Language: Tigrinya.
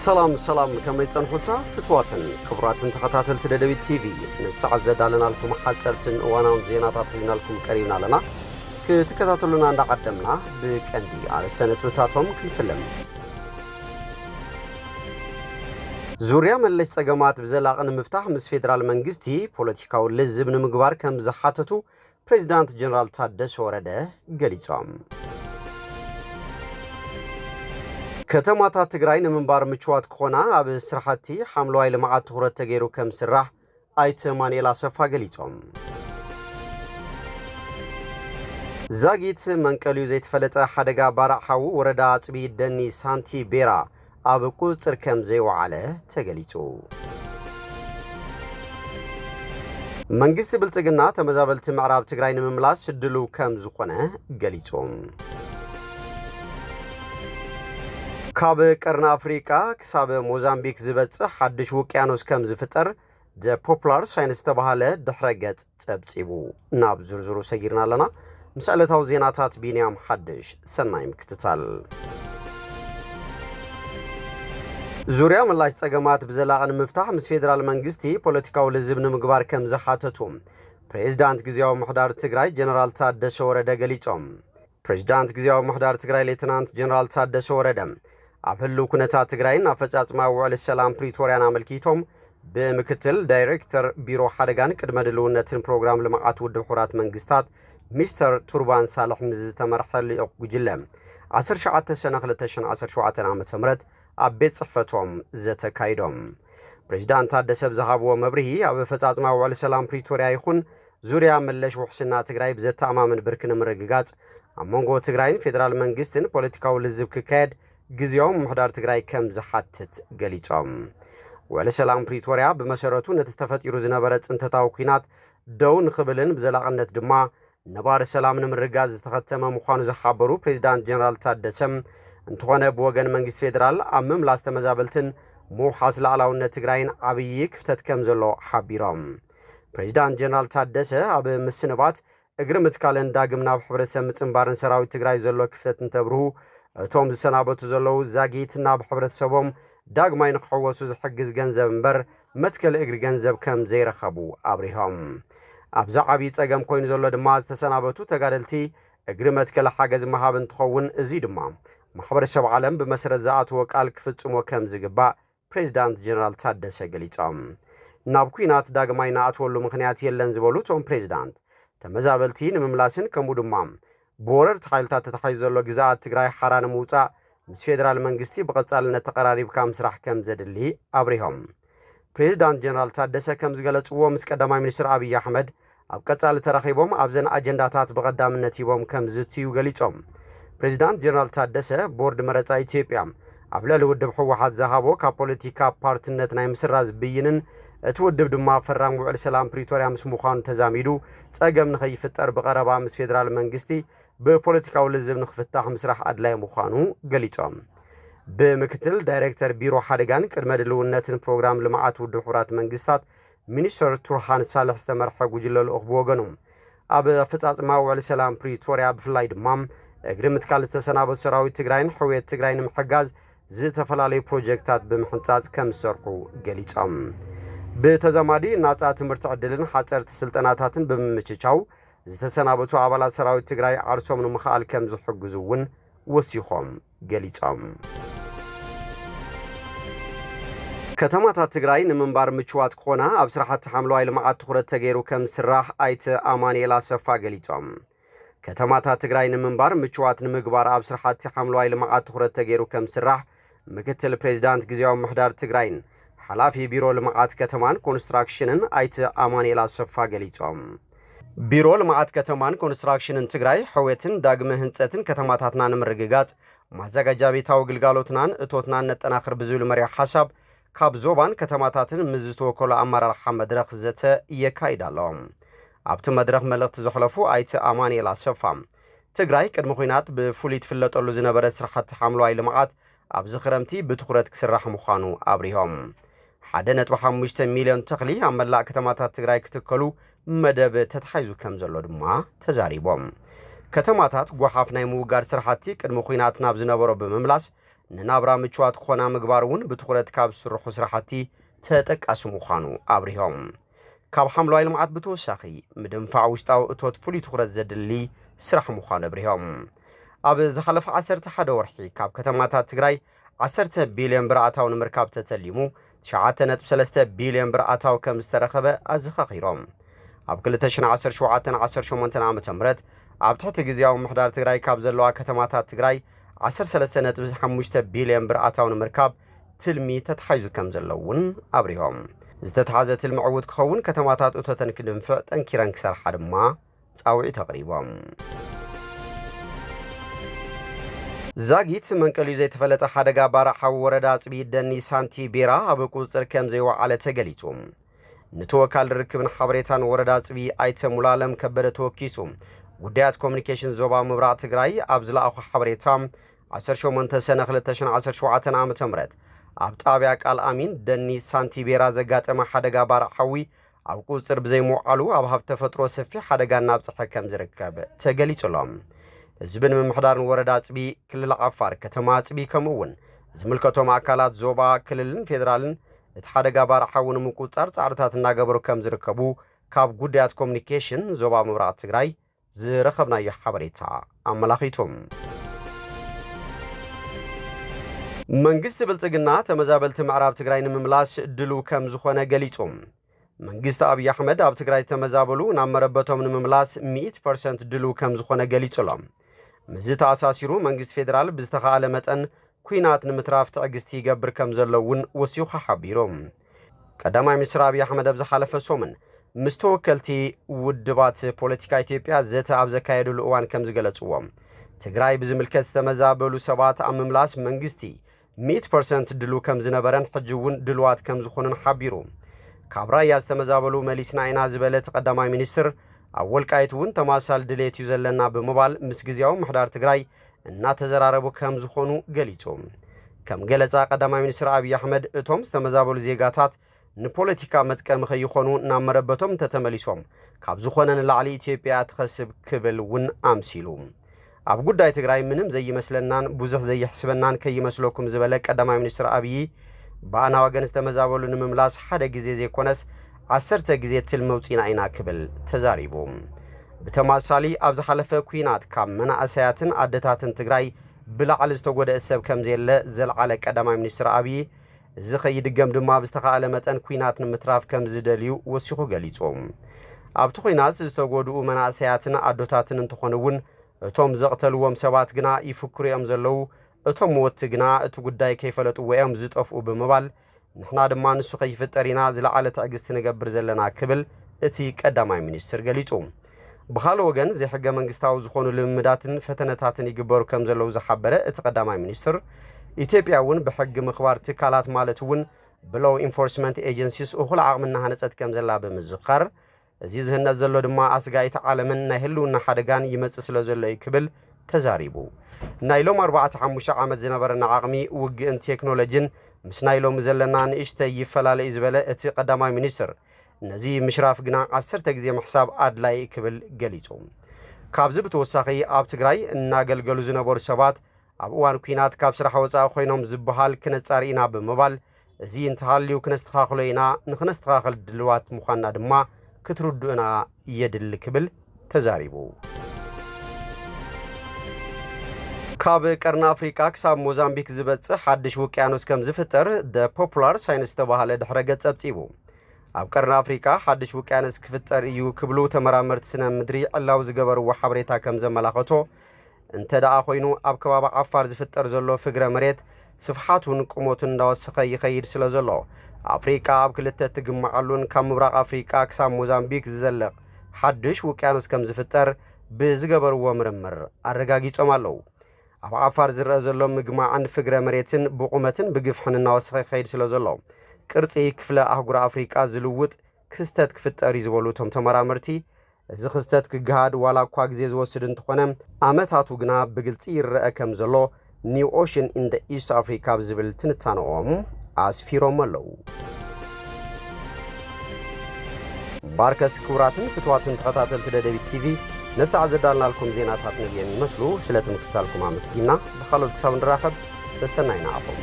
سلام كما يتصنحوتا فتواتن كبراتن تخطاتل تددوي تي في نسعى زدالنا لكم حاتسرتن واناون زيناتات هجنا لكم قريبنا لنا كتكتاتلنا عند قدمنا بكندي على السنة وتاتهم كنفلم زوريا ملش سقامات بزلاقن مفتاح مس فيدرال منغستي بوليتيكاو لزبن مقبار كم زحاتتو بريزيدانت جنرال تادس ورده قليصام ከተማታት ትግራይ ንምንባር ምቹዋት ኮና ኣብ ስራሕቲ ሓምለዋይ ልምዓት ትኩረት ተገይሩ ከም ስራሕ ኣይተ ማንኤል ኣሰፋ ገሊጾም ዛጊት መንቀልዩ ዘይተፈለጠ ሓደጋ ባራሓው ወረዳ ጽቢ ደኒ ሳንቲ ቤራ ኣብ ቁጽር ከም ዘይወዓለ ተገሊጹ መንግስቲ ብልጽግና ተመዛበልቲ ምዕራብ ትግራይ ንምምላስ ሽድሉ ከም ዝኾነ ገሊጾም ካብ ቀርና አፍሪካ ክሳብ ሞዛምቢክ ዝበጽሕ ሓድሽ ውቅያኖስ ከም ዝፍጠር ዘ ፖፑላር ሳይንስ ተባሃለ ድሕረ ገጽ ጸብጺቡ ናብ ዝርዝሩ ሰጊርና ኣለና ምስዕለታው ዜናታት ቢንያም ሓድሽ ሰናይ ምክትታል ዙርያ ምላሽ ጸገማት ብዘላቕን ምፍታሕ ምስ ፌደራል መንግስቲ ፖለቲካው ልዝብ ንምግባር ከም ዝሓተቱ ፕሬዝዳንት ግዚያዊ ምሕዳር ትግራይ ጀነራል ታደሰ ወረደ ገሊጾም ፕሬዝዳንት ግዚያዊ ምሕዳር ትግራይ ሌተናንት ጀነራል ታደሰ ወረደ ኣብ ህልው ኩነታት ትግራይን ኣፈጻጽማ ውዕል ሰላም ፕሪቶሪያን ኣመልኪቶም ብምክትል ዳይሬክተር ቢሮ ሓደጋን ቅድመ ድልውነትን ፕሮግራም ልምዓት ውድብ ሕቡራት መንግስታት ሚስተር ቱርባን ሳልሕ ምስ ዝተመርሐ ልዑል ጉጅለ 19 ሰነ 2017 ዓ.ም ኣብ ቤት ጽሕፈቶም ዘተካይዶም ፕሬዝዳንት ታደሰ ብዝሃብዎ መብርሂ ኣብ ኣፈጻጽማ ውዕል ሰላም ፕሪቶሪያ ይኹን ዙርያ መለሽ ውሕስና ትግራይ ብዘተኣማምን ብርኪ ንምርግጋጽ ኣብ መንጎ ትግራይን ፌደራል መንግስትን ፖለቲካዊ ልዝብ ክካየድ ግዚያዊ ምሕዳር ትግራይ ከም ዝሓትት ገሊጾም ውዕል ሰላም ፕሪቶሪያ ብመሰረቱ ነቲ ተፈጢሩ ዝነበረ ጽንተታዊ ኩናት ደው ንኽብልን ብዘላቕነት ድማ ነባር ሰላም ንምርጋዝ ዝተኸተመ ምዃኑ ዝሓበሩ ፕሬዝዳንት ጀነራል ታደሰም እንተኾነ ብወገን መንግስት ፌደራል ኣብ ምምላስ ተመዛበልትን ምውሓስ ላዕላውነት ትግራይን ዓብዪ ክፍተት ከም ዘሎ ሓቢሮም ፕሬዝዳንት ጀነራል ታደሰ ኣብ ምስንባት እግሪ ምትካልን ዳግም ናብ ሕብረተሰብ ምጽንባርን ሰራዊት ትግራይ ዘሎ ክፍተት እንተብርሁ እቶም ዝሰናበቱ ዘለዉ ዛጊት ናብ ሕብረተሰቦም ዳግማይ ንኽሕወሱ ዝሕግዝ ገንዘብ እምበር መትከል እግሪ ገንዘብ ከም ዘይረኸቡ ኣብሪሆም ኣብዛ ዓብዪ ጸገም ኮይኑ ዘሎ ድማ ዝተሰናበቱ ተጋደልቲ እግሪ መትከል ሓገዝ መሃብ እንትኸውን እዚ ድማ ማሕበረሰብ ዓለም ብመሰረት ዝኣትዎ ቃል ክፍጽሞ ከም ዝግባእ ፕሬዝዳንት ጀነራል ታደሰ ገሊጾም ናብ ኩናት ዳግማይ ንኣትወሉ ምኽንያት የለን ዝበሉ እቶም ፕሬዝዳንት ተመዛበልቲ ንምምላስን ከምኡ ድማ بوررت حالتات تحيز له جزاء تجري حران موسى مس فيدرال منجستي بقصالنا تقارير كام سرح كم زدلي أبريهم بريزيدنت جنرال تادسة كم زغلت هو مس قدامي منستر أبي أحمد أبقصال تراخيبهم أبزن أجنداتات بقدام نتيبهم كم زتيو غليتهم بريزيدنت جنرال تادسة بورد مرتا إثيوبيا قبل الودب حوحات ذهبوا كبوليتيكا بارتنت ناي مسراز بينن اتودب دما فرام وعلى سلام بريتوريا مس مخان تزاميدو صقم نخيفتر بقربا مس فيدرال منجستي ببوليتيكاو لزب نخفتح مسرح أدلاي مخانو قليتهم بمكتل دايركتر بيرو حادقان قدم دلونتن بروغرام لمعات ودب حورات منجستات مينستر تورحان صالح استمرح وجل الأخبوغنوم أب فتاة وعلى سلام بريتوريا بفلاي دمام اقرمت كالت تسنابت سراوي تقراين حوية تقراين محقاز زي تفلالي بروجيكتات بمحنصات كم سرحو قليتهم بتزامادي ناصا تمرت عدلن حصرت سلطناتاتن بممچچاو ዝተሰናበቱ አባላት ሰራዊት ትግራይ አርሶም ንምኻል ከም ዝሕግዙውን ወሲኾም ገሊጾም ከተማታት ትግራይ ንምንባር ምቹዋት ኮና ኣብ ስራሕቲ ሓምለዋይ ልምዓት ትኩረት ተገይሩ ከም ስራሕ ኣይተ አማንኤል ኣሰፋ ገሊጾም ከተማታት ትግራይ ንምንባር ምቹዋት ንምግባር ኣብ ስራሕቲ ሓምለዋይ ልምዓት ትኩረት ተገይሩ ከም ስራሕ ምክትል ፕሬዝዳንት ግዚያዊ ምሕዳር ትግራይን ሓላፊ ቢሮ ልምዓት ከተማን ኮንስትራክሽንን ኣይተ አማንኤል ኣሰፋ ገሊጾም ቢሮ ልምዓት ከተማን ኮንስትራክሽንን ትግራይ ሕዌትን ዳግመ ህንጸትን ከተማታትና ንምርግጋጽ ማዘጋጃ ቤታዊ ግልጋሎትናን እቶትናን ነጠናኽር ብዝብል መሪሕ ሓሳብ ካብ ዞባን ከተማታትን ምስ ዝተወከሉ ኣመራርሓ መድረኽ ዘተ የካይዳሎም ኣብቲ መድረኽ መልእኽቲ ዘሕለፉ ኣይተ አማንኤል ኣሰፋ ትግራይ ቅድሚ ኩናት ብፍሉይ ትፍለጠሉ ዝነበረ ስራሕቲ ሓምለዋይ ልምዓት ኣብዚ ክረምቲ ብትኩረት ክስራሕ ምዃኑ ኣብሪሆም 1.5 ሚልዮን ተኽሊ ኣብ መላእ ከተማታት ትግራይ ክትከሉ መደብ ተተሓይዙ ከም ዘሎ ድማ ተዛሪቦም ከተማታት ጓሓፍ ናይ ምውጋድ ስራሕቲ ቅድሚ ኩናት ናብ ዝነበሮ ብምምላስ ንናብራ ምቹዋት ክኾና ምግባሩን ብትኹረት ካብ ዝስርሑ ስራሕቲ ተጠቃሲ ምዃኑ ኣብሪሆም ካብ ሓምለዋይ ልምዓት ብተወሳኺ ምድንፋዕ ውሽጣዊ እቶት ፍሉይ ትኹረት ዘድሊ ስራሕ ምዃኑ ኣብሪሆም ኣብ ዝሓለፈ 11 ወርሒ ካብ ከተማታት ትግራይ 10 ቢልዮን ብር ኣታዊ ንምርካብ ተተሊሙ 9.3 ቢልዮን ብር ኣታዊ ከም ዝተረኸበ ኣዘኻኺሮም ኣብ 2017-18 ዓ.ም ኣብ ትሕቲ ጊዜያዊ ምሕዳር ትግራይ ካብ ዘለዋ ከተማታት ትግራይ 13.5 ቢልዮን ብር ኣታዊ ንምርካብ ትልሚ ተተሓይዙ ከም ዘለውን ኣብሪሆም ዝተተሓዘ ትልሚ ዕውት ክኸውን ከተማታት እቶተን ክድንፍዕ ጠንኪረን ክሰርሓ ድማ ጻውዒት ኣቕሪቦም ዛጊት መንቀልዩ ዘይተፈለጠ ሓደጋ ባራሓዊ ወረዳ ጽቢ ደኒ ሳንቲ ቤራ ኣብ ቁጽር ከም ዘይወዓለ ተገሊጹ ንተወካል ርክብን ሓበሬታን ወረዳ ጽቢ ኣይተ ሙላለም ከበደ ተወኪሱ ጉዳያት ኮሙኒኬሽን ዞባ ምብራቕ ትግራይ ኣብ ዝለኣኹ ሓበሬታ 18 ሰነ 2017 ዓ.ም ኣብ ጣብያ ቃል ኣሚን ደኒ ሳንቲ ቤራ ዘጋጠመ ሓደጋ ባራሓዊ ኣብ ቁጽር ብዘይምውዓሉ ኣብ ሃብቲ ተፈጥሮ ሰፊሕ ሓደጋ እናብጽሐ ከም ዝርከብ ተገሊጹሎም ህዝብን ምምሕዳርን ወረዳ ጽቢ ክልል ዓፋር ከተማ ጽቢ ከምኡውን ዝምልከቶም ኣካላት ዞባ ክልልን ፌደራልን እቲ ሓደጋ ባራሓዊ ንምቁጻር ጻዕርታት እናገበሩ ከም ዝርከቡ ካብ ጉዳያት ኮሙኒኬሽን ዞባ ምብራቕ ትግራይ ዝረኸብናዮ ሓበሬታ ኣመላኺቱም መንግስቲ ብልጽግና ተመዛበልቲ ምዕራብ ትግራይ ንምምላስ ድሉ ከም ዝኾነ ገሊጹ መንግስቲ ኣብይ ኣሕመድ ኣብ ትግራይ ተመዛበሉ ናብ መረበቶም ንምምላስ 100% ድሉ ከም ዝኾነ ገሊጹሎም ምዝ ተኣሳሲሩ መንግስቲ ፌደራል ብዝተኻኣለ መጠን ኩናት ንምትራፍ ትዕግስቲ ይገብር ከም ዘለውን ወሲኹ ሓቢሮም ቀዳማይ ሚኒስትር ኣብይ ኣሕመድ ኣብ ዝሓለፈ ሰሙን ምስ ተወከልቲ ውድባት ፖለቲካ ኢትዮጵያ ዘተ ኣብ ዘካየድሉ እዋን ከም ዝገለጽዎም ትግራይ ብዝምልከት ዝተመዛበሉ ሰባት ኣብ ምምላስ መንግስቲ 100% ድሉ ከም ዝነበረን ሕጂ እውን ድልዋት ከም ዝኾኑን ሓቢሩ ካብ ራያ ዝተመዛበሉ መሊስና ኢና ዝበለት ቀዳማይ ሚኒስትር ኣብ ወልቃይት እውን ተማሳል ድሌት እዩ ዘለና ብምባል ምስ ጊዜያዊ ምሕዳር ትግራይ እናተዘራረቡ ከም ዝኾኑ ገሊጹ ከም ገለጻ ቀዳማይ ሚኒስትር ኣብይ ኣሕመድ እቶም ዝተመዛበሉ ዜጋታት ንፖለቲካ መጥቀሚ ከይኾኑ ናብ መረበቶም ተተመሊሶም ካብ ዝኾነ ንላዕሊ ኢትዮጵያ ትኸስብ ክብል እውን ኣምሲሉ ኣብ ጉዳይ ትግራይ ምንም ዘይመስለናን ብዙሕ ዘይሕስበናን ከይመስለኩም ዝበለ ቀዳማይ ሚኒስትር ኣብይ ባእና ወገን ዝተመዛበሉ ንምምላስ ሓደ ግዜ ዘይኮነስ 10 ግዜ ትል መውፂና ኢና ክብል ተዛሪቡ ብተማሳሊ ኣብ ዝሓለፈ ኩናት ካብ መናእሰያትን ኣደታትን ትግራይ ብላዕሊ ዝተጎደአ ሰብ ከም ዘለ ዘለዓለ ቀዳማይ ሚኒስትር ኣብይ እዚ ኸይድገም ድማ ብዝተኻኣለ መጠን ኩናት ንምትራፍ ከም ዝደልዩ ወሲኹ ገሊጹ ኣብቲ ኩናት ዝተጎድኡ መናእሰያትን ኣዶታትን እንትኾኑ እውን እቶም ዘቕተልዎም ሰባት ግና ይፍክሩ እዮም ዘለዉ እቶም ወቲ ግና እቲ ጉዳይ ከይፈለጥዎ እዮም ዝጠፍኡ ብምባል ንሕና ድማ ንሱ ከይፍጠር ኢና ዝለዓለ ትዕግስቲ ንገብር ዘለና ክብል እቲ ቀዳማይ ሚኒስትር ገሊጹ ብኻልእ ወገን ዘይሕገ መንግስታዊ ዝኾኑ ልምምዳትን ፈተነታትን ይግበሩ ከም ዘለዉ ዝሓበረ እቲ ቀዳማይ ሚኒስትር ኢትዮጵያ እውን ብሕጊ ምኽባር ትካላት ማለት እውን ብሎው ኢንፎርስመንት ኤጀንሲስ እኹል ዓቕሚ እናሃነፀት ከም ዘላ ብምዝኻር እዚ ዝህነት ዘሎ ድማ ኣስጋኢት ዓለምን ናይ ህልውና ሓደጋን ይመጽእ ስለ ዘሎ ክብል ተዛሪቡ ናይ ሎም 45 ዓመት ዝነበረና ዓቕሚ ውግእን ቴክኖሎጂን ምስ ናይ ሎም ዘለና ንእሽተይ ይፈላለዩ ዝበለ እቲ ቀዳማይ ሚኒስትር ነዚ ምሽራፍ ግና 10 ግዜ ምሕሳብ ኣድላይ ክብል ገሊጹ ካብዚ ብተወሳኺ ኣብ ትግራይ እናገልገሉ ዝነበሩ ሰባት ኣብ እዋን ኩናት ካብ ስራሕ ወፃኢ ኮይኖም ዝበሃል ክነጻር ኢና ብምባል እዚ እንተሃልዩ ክነስተኻኽሎ ኢና ንኽነስተኻኽል ድልዋት ምዃንና ድማ ክትርድኡና የድሊ ክብል ተዛሪቡ ካብ ቀርና ኣፍሪካ ክሳብ ሞዛምቢክ ዝበጽሕ ሓድሽ ውቅያኖስ ከም ዝፍጠር ደ ፖፑላር ሳይንስ ተባሃለ ድሕረ ገጽ ኣብጺቡ ኣብ ቀርና ኣፍሪካ ሓድሽ ውቅያኖስ ክፍጠር እዩ ክብሉ ተመራመርቲ ስነ ምድሪ ዕላው ዝገበርዎ ሓበሬታ ከም ዘመላኸቶ እንተደኣ ኮይኑ ኣብ ከባቢ ዓፋር ዝፍጠር ዘሎ ፍግረ መሬት ስፍሓቱን ቁመቱን እንዳወሰኸ ይኸይድ ስለ ዘሎ ኣፍሪካ ኣብ ክልተ ትግመዓሉን ካብ ምብራቕ ኣፍሪካ ክሳብ ሞዛምቢክ ዝዘልቕ ሓድሽ ውቅያኖስ ከም ዝፍጠር ብዝገበርዎ ምርምር ኣረጋጊጾም ኣለዉ ኣብ ዓፋር ዝረአ ዘሎ ምግማዕን ፍግረ መሬትን ብቁመትን ብግፍሕን እናወሰኸ ይኸይድ ስለ ዘሎ ቅርጺ ክፍለ ኣህጉር ኣፍሪካ ዝልውጥ ክስተት ክፍጠር እዩ ዝበሉ እቶም ተመራመርቲ እዚ ክስተት ክገሃድ ዋላ እኳ ግዜ ዝወስድ እንትኾነ ዓመታቱ ግና ብግልፂ ይረአ ከም ዘሎ ኒው ኦሽን ኢን ደ ኢስት ኣፍሪካ ብዝብል ትንታነኦም ኣስፊሮም ኣለዉ ባርከስ ክቡራትን ፍትዋትን ተኸታተልቲ ደደቢት ቲቪ ነሳዕ ዘዳልናልኩም ዜናታት ነዚኦም ይመስሉ ስለ ትምክታልኩም ኣመስጊና ብኻልኦት ክሳብ ንራኸብ ሰሰናይና አፎም